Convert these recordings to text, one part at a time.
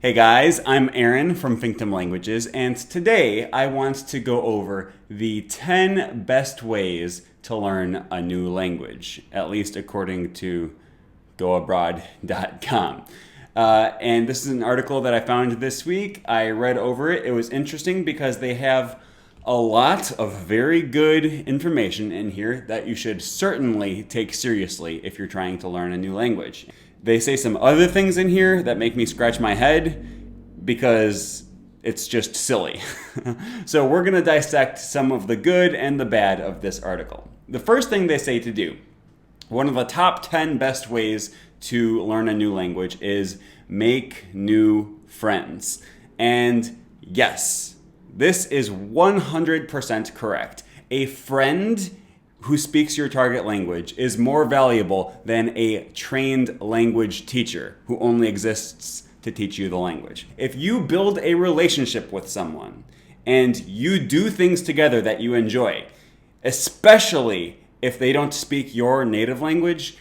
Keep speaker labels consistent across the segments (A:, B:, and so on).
A: Hey guys, I'm Aaron from Finctum Languages, and today I want to go over the 10 best ways to learn a new language, at least according to goabroad.com. And this is an article that I found this week. I read over it. It was interesting because they have a lot of very good information in here that you should certainly take seriously if you're trying to learn a new language. They say some other things in here that make me scratch my head because it's just silly. So we're going to dissect some of the good and the bad of this article. The first thing they say to do, one of the top 10 best ways to learn a new language is make new friends. And yes, this is 100% correct. A friend who speaks your target language is more valuable than a trained language teacher who only exists to teach you the language. If you build a relationship with someone and you do things together that you enjoy, especially if they don't speak your native language,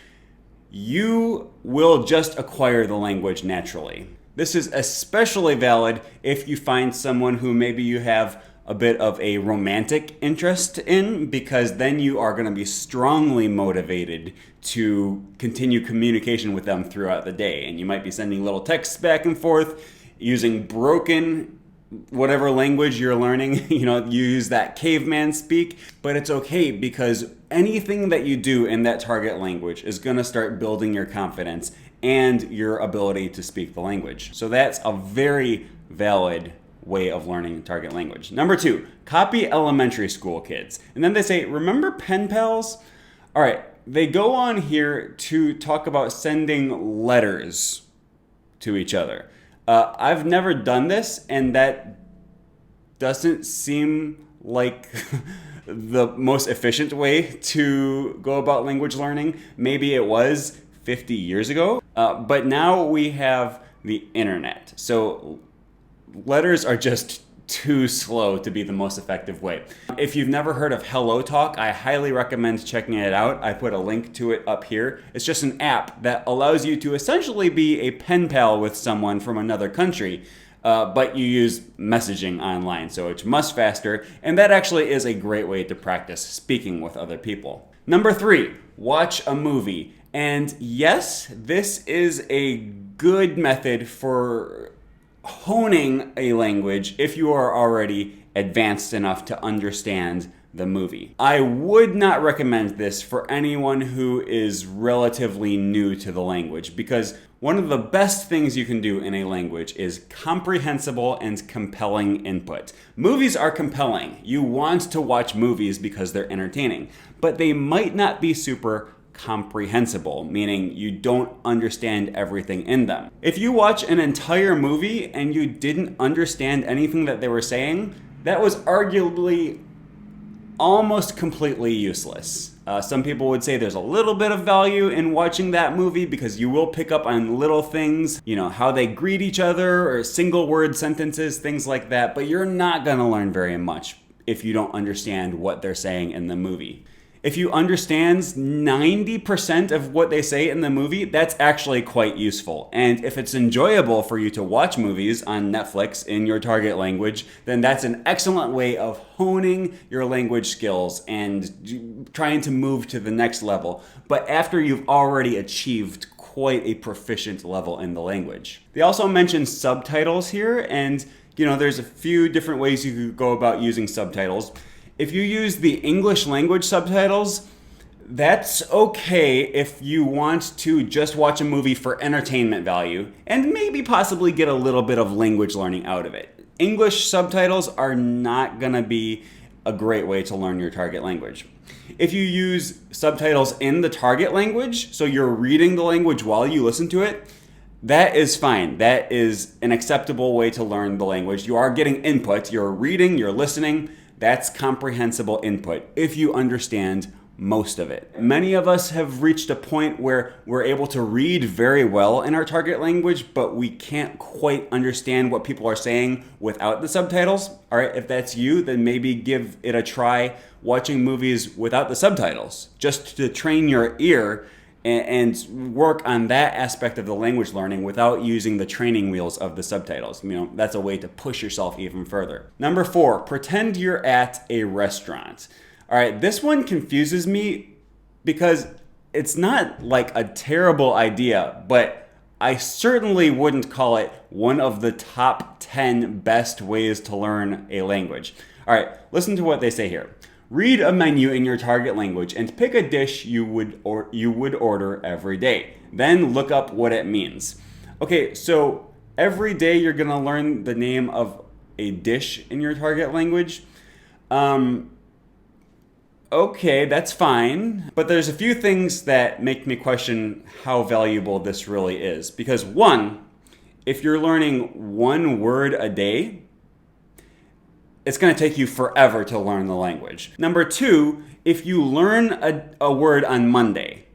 A: you will just acquire the language naturally. This is especially valid if you find someone who maybe you have a bit of a romantic interest in, because then you are going to be strongly motivated to continue communication with them throughout the day. And you might be sending little texts back and forth using broken whatever language you're learning. You use that caveman speak, but it's okay because anything that you do in that target language is going to start building your confidence and your ability to speak the language. So that's a very valid way of learning target language. Number 2, copy elementary school kids. And then they say, remember pen pals? All right, they go on here to talk about sending letters to each other. I've never done this, and that doesn't seem like the most efficient way to go about language learning. Maybe it was 50 years ago, but now we have the internet. So letters are just too slow to be the most effective way. If you've never heard of Hello Talk, I highly recommend checking it out. I put a link to it up here. It's just an app that allows you to essentially be a pen pal with someone from another country, but you use messaging online, so it's much faster, and that actually is a great way to practice speaking with other people. Number 3, watch a movie. And yes, this is a good method for honing a language if you are already advanced enough to understand the movie. I would not recommend this for anyone who is relatively new to the language, because one of the best things you can do in a language is comprehensible and compelling input. Movies are compelling. You want to watch movies because they're entertaining, but they might not be super comprehensible, meaning you don't understand everything in them. If you watch an entire movie and you didn't understand anything that they were saying, that was arguably almost completely useless. Some people would say there's a little bit of value in watching that movie because you will pick up on little things, how they greet each other or single word sentences, things like that, but you're not going to learn very much if you don't understand what they're saying in the movie. If you understand 90% of what they say in the movie, that's actually quite useful. And if it's enjoyable for you to watch movies on Netflix in your target language, then that's an excellent way of honing your language skills and trying to move to the next level, but after you've already achieved quite a proficient level in the language. They also mention subtitles here, and there's a few different ways you could go about using subtitles. If you use the English language subtitles, that's okay if you want to just watch a movie for entertainment value and maybe possibly get a little bit of language learning out of it. English subtitles are not going to be a great way to learn your target language. If you use subtitles in the target language, so you're reading the language while you listen to it, that is fine. That is an acceptable way to learn the language. You are getting input. You're reading, you're listening. That's comprehensible input if you understand most of it. Many of us have reached a point where we're able to read very well in our target language, but we can't quite understand what people are saying without the subtitles. All right, if that's you, then maybe give it a try watching movies without the subtitles, just to train your ear and work on that aspect of the language learning without using the training wheels of the subtitles. That's a way to push yourself even further. Number 4, pretend you're at a restaurant. All right, this one confuses me because it's not like a terrible idea, but I certainly wouldn't call it one of the top 10 best ways to learn a language. All right, listen to what they say here. Read a menu in your target language and pick a dish you would order every day. Then look up what it means. Okay, so every day you're gonna learn the name of a dish in your target language. Okay, that's fine. But there's a few things that make me question how valuable this really is. Because one, if you're learning one word a day, it's going to take you forever to learn the language. Number 2, if you learn a word on Monday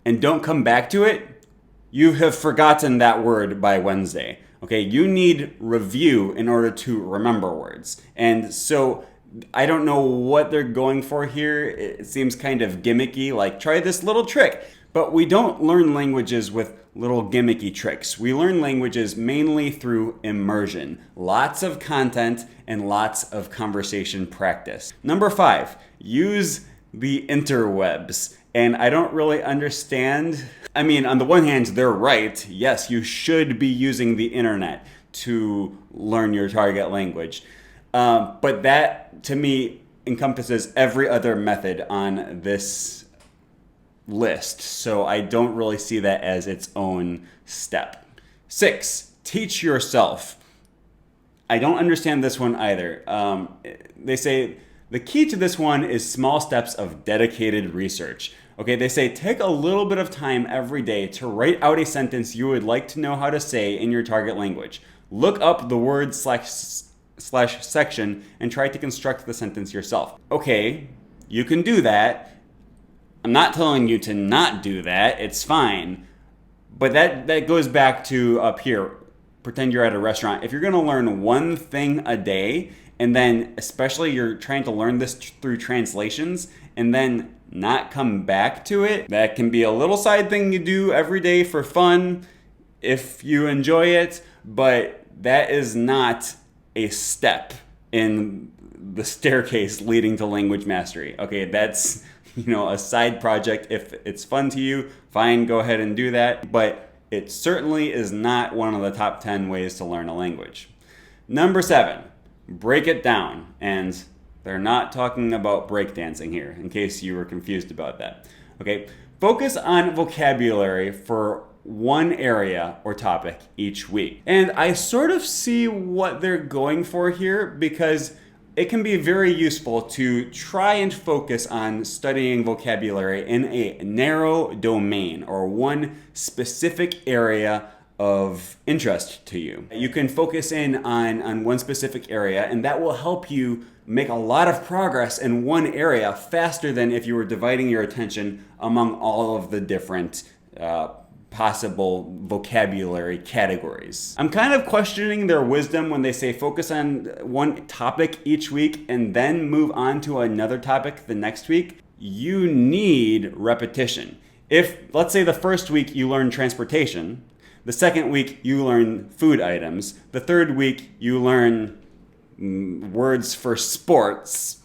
A: and don't come back to it, you have forgotten that word by Wednesday. Okay, you need review in order to remember words. And so I don't know what they're going for here. It seems kind of gimmicky, like try this little trick. But we don't learn languages with little gimmicky tricks. We learn languages mainly through immersion. Lots of content and lots of conversation practice. Number 5, use the interwebs. And I don't really understand. I mean, on the one hand, they're right. Yes, you should be using the internet to learn your target language. But that, to me, encompasses every other method on this list. So I don't really see that as its own step. 6, teach yourself. I don't understand this one either. They say the key to this one is small steps of dedicated research. Okay, they say take a little bit of time every day to write out a sentence you would like to know how to say in your target language. Look up the word slash section and try to construct the sentence yourself. Okay, you can do that. I'm not telling you to not do that. It's fine. But that goes back to up here. Pretend you're at a restaurant. If you're going to learn one thing a day, and then especially you're trying to learn this through translations, and then not come back to it, that can be a little side thing you do every day for fun if you enjoy it, but that is not a step in the staircase leading to language mastery. Okay, that's a side project. If it's fun to you, fine, go ahead and do that. But it certainly is not one of the top 10 ways to learn a language. Number 7, break it down. And they're not talking about breakdancing here, in case you were confused about that. Okay, focus on vocabulary for one area or topic each week. And I sort of see what they're going for here, because it can be very useful to try and focus on studying vocabulary in a narrow domain or one specific area of interest to you. You can focus in on one specific area, and that will help you make a lot of progress in one area faster than if you were dividing your attention among all of the different possible vocabulary categories. I'm kind of questioning their wisdom when they say focus on one topic each week and then move on to another topic the next week. You need repetition. If, let's say, the first week you learn transportation, the second week you learn food items, the third week you learn words for sports,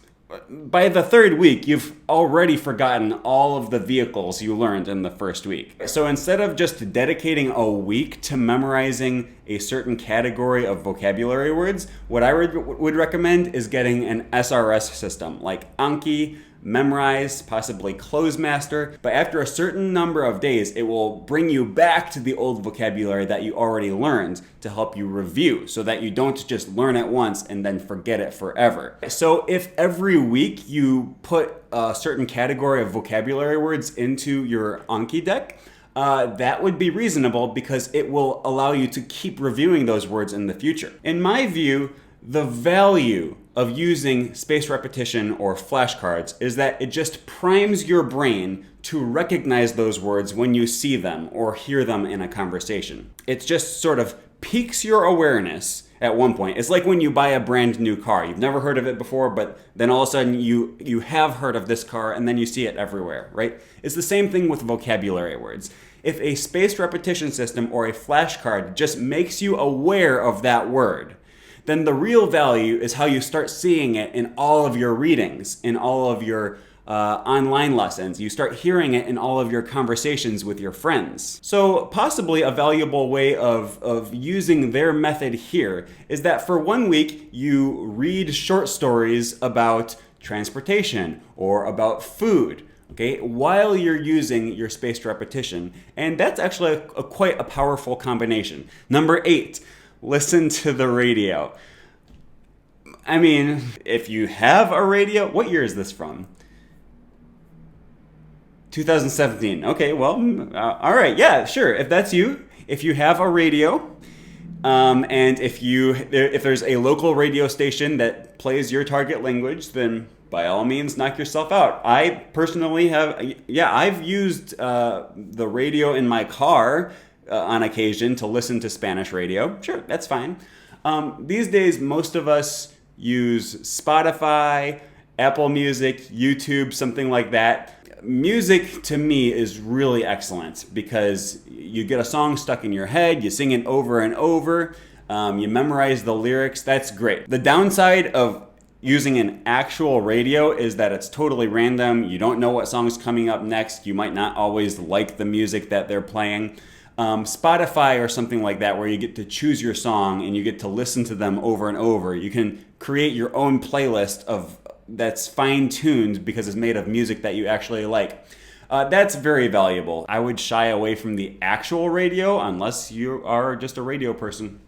A: by the third week, you've already forgotten all of the vehicles you learned in the first week. So instead of just dedicating a week to memorizing a certain category of vocabulary words, what I would recommend is getting an SRS system like Anki, Memrise, possibly Closemaster. But after a certain number of days, it will bring you back to the old vocabulary that you already learned to help you review, so that you don't just learn it once and then forget it forever. So if every week you put a certain category of vocabulary words into your Anki deck, that would be reasonable, because it will allow you to keep reviewing those words in the future. In my view, the value of using spaced repetition or flashcards is that it just primes your brain to recognize those words when you see them or hear them in a conversation. It just sort of piques your awareness at one point. It's like when you buy a brand new car. You've never heard of it before, but then all of a sudden you have heard of this car and then you see it everywhere, right? It's the same thing with vocabulary words. If a spaced repetition system or a flashcard just makes you aware of that word, then the real value is how you start seeing it in all of your readings, in all of your online lessons. You start hearing it in all of your conversations with your friends. So possibly a valuable way of using their method here is that for 1 week, you read short stories about transportation or about food, okay, while you're using your spaced repetition. And that's actually quite a powerful combination. Number 8, listen to the radio. I mean, if you have a radio, what year is this from? 2017. Okay, well, all right, yeah, sure. If that's you, if you have a radio, and if there's a local radio station that plays your target language, then by all means, knock yourself out. I personally I've used the radio in my car on occasion to listen to Spanish radio. Sure, that's fine. These days, most of us use Spotify, Apple Music, YouTube, something like that. Music to me is really excellent because you get a song stuck in your head, you sing it over and over, you memorize the lyrics. That's great. The downside of using an actual radio is that it's totally random. You don't know what song's coming up next. You might not always like the music that they're playing. Spotify or something like that, where you get to choose your song and you get to listen to them over and over. You can create your own playlist that's fine-tuned because it's made of music that you actually like. That's very valuable. I would shy away from the actual radio unless you are just a radio person,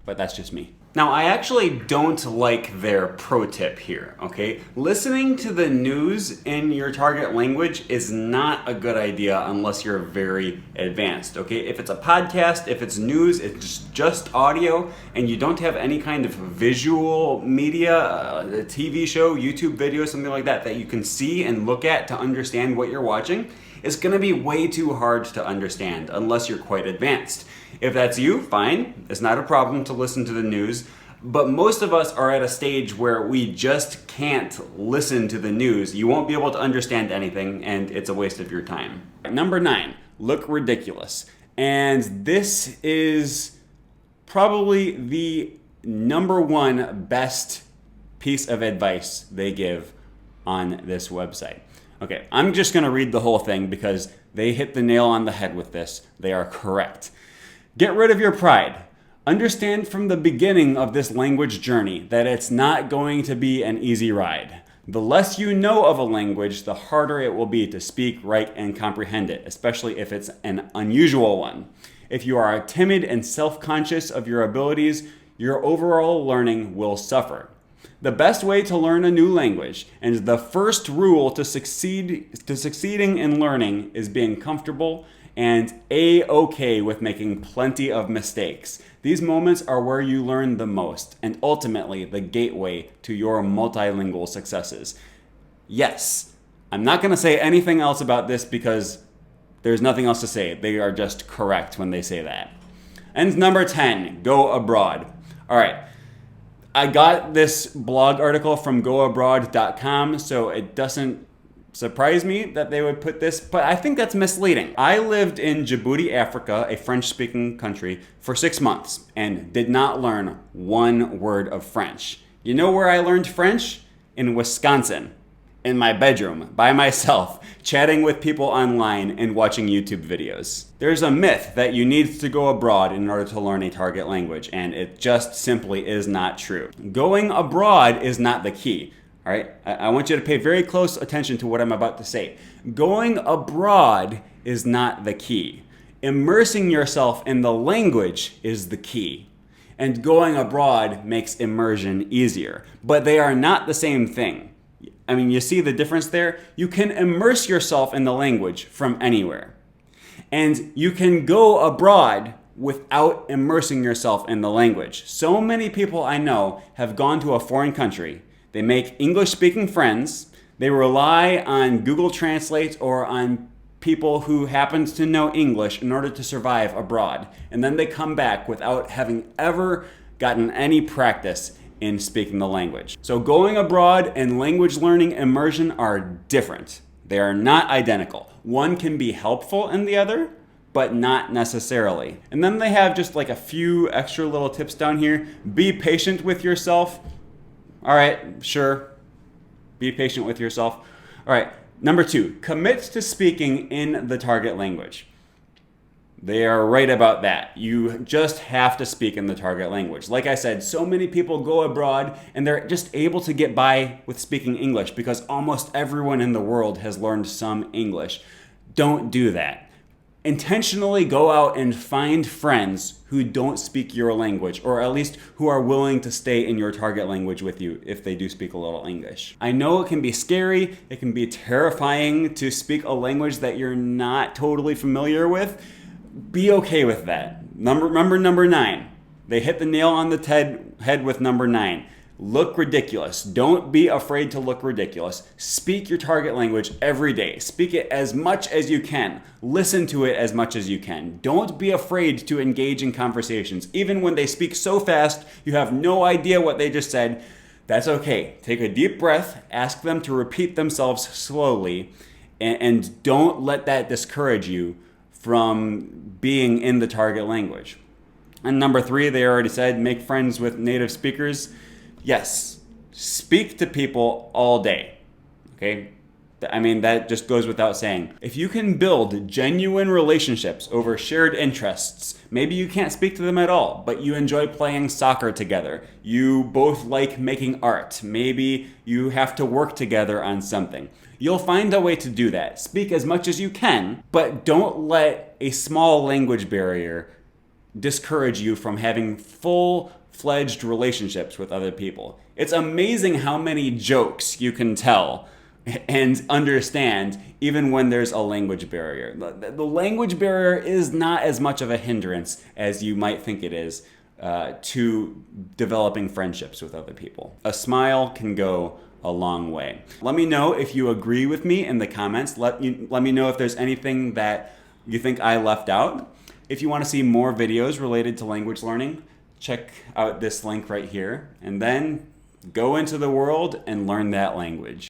A: but that's just me. Now, I actually don't like their pro tip here, okay? Listening to the news in your target language is not a good idea unless you're very advanced, okay? If it's a podcast, if it's news, it's just audio, and you don't have any kind of visual media, a TV show, YouTube video, something like that you can see and look at to understand what you're watching, it's gonna be way too hard to understand unless you're quite advanced. If that's you, fine. It's not a problem to listen to the news. But most of us are at a stage where we just can't listen to the news. You won't be able to understand anything, and it's a waste of your time. Number 9, look ridiculous. And this is probably the number 1 best piece of advice they give on this website. Okay, I'm just gonna read the whole thing because they hit the nail on the head with this. They are correct. Get rid of your pride. Understand from the beginning of this language journey that it's not going to be an easy ride. The less you know of a language, the harder it will be to speak, write, and comprehend it, especially if it's an unusual one. If you are timid and self-conscious of your abilities, your overall learning will suffer. The best way to learn a new language, and the first rule to succeeding in learning, is being comfortable and A-okay with making plenty of mistakes. These moments are where you learn the most, and ultimately the gateway to your multilingual successes. Yes, I'm not going to say anything else about this because there's nothing else to say. They are just correct when they say that. And number 10, go abroad. All right. I got this blog article from goabroad.com, so it doesn't surprise me that they would put this, but I think that's misleading. I lived in Djibouti, Africa, a French-speaking country, for 6 months and did not learn one word of French. You know where I learned French? In Wisconsin, in my bedroom, by myself, chatting with people online and watching YouTube videos. There's a myth that you need to go abroad in order to learn a target language, and it just simply is not true. Going abroad is not the key. All right, I want you to pay very close attention to what I'm about to say. Going abroad is not the key. Immersing yourself in the language is the key. And going abroad makes immersion easier. But they are not the same thing. I mean, you see the difference there? You can immerse yourself in the language from anywhere. And you can go abroad without immersing yourself in the language. So many people I know have gone to a foreign country. They make English-speaking friends. They rely on Google Translate or on people who happen to know English in order to survive abroad. And then they come back without having ever gotten any practice in speaking the language. So going abroad and language learning immersion are different. They are not identical. One can be helpful in the other, but not necessarily. And then they have just like a few extra little tips down here. Be patient with yourself. All right, sure. Be patient with yourself. All right, number 2, commit to speaking in the target language. They are right about that. You just have to speak in the target language. Like I said, so many people go abroad and they're just able to get by with speaking English because almost everyone in the world has learned some English. Don't do that. Intentionally go out and find friends who don't speak your language, or at least who are willing to stay in your target language with you if they do speak a little English. I know it can be scary, it can be terrifying to speak a language that you're not totally familiar with. Be okay with that. Remember number 9. They hit the nail on the head with number 9. Look ridiculous. Don't be afraid to look ridiculous. Speak your target language every day. Speak it as much as you can. Listen to it as much as you can. Don't be afraid to engage in conversations. Even when they speak so fast, you have no idea what they just said. That's okay. Take a deep breath. Ask them to repeat themselves slowly. And don't let that discourage you from being in the target language. And number 3, they already said, make friends with native speakers. Yes, speak to people all day, okay? I mean, that just goes without saying. If you can build genuine relationships over shared interests, maybe you can't speak to them at all, but you enjoy playing soccer together. You both like making art. Maybe you have to work together on something. You'll find a way to do that. Speak as much as you can, but don't let a small language barrier discourage you from having full-fledged relationships with other people. It's amazing how many jokes you can tell and understand even when there's a language barrier. The language barrier is not as much of a hindrance as you might think it is to developing friendships with other people. A smile can go a long way. Let me know if you agree with me in the comments. Let me know if there's anything that you think I left out. If you want to see more videos related to language learning, check out this link right here, and then go into the world and learn that language.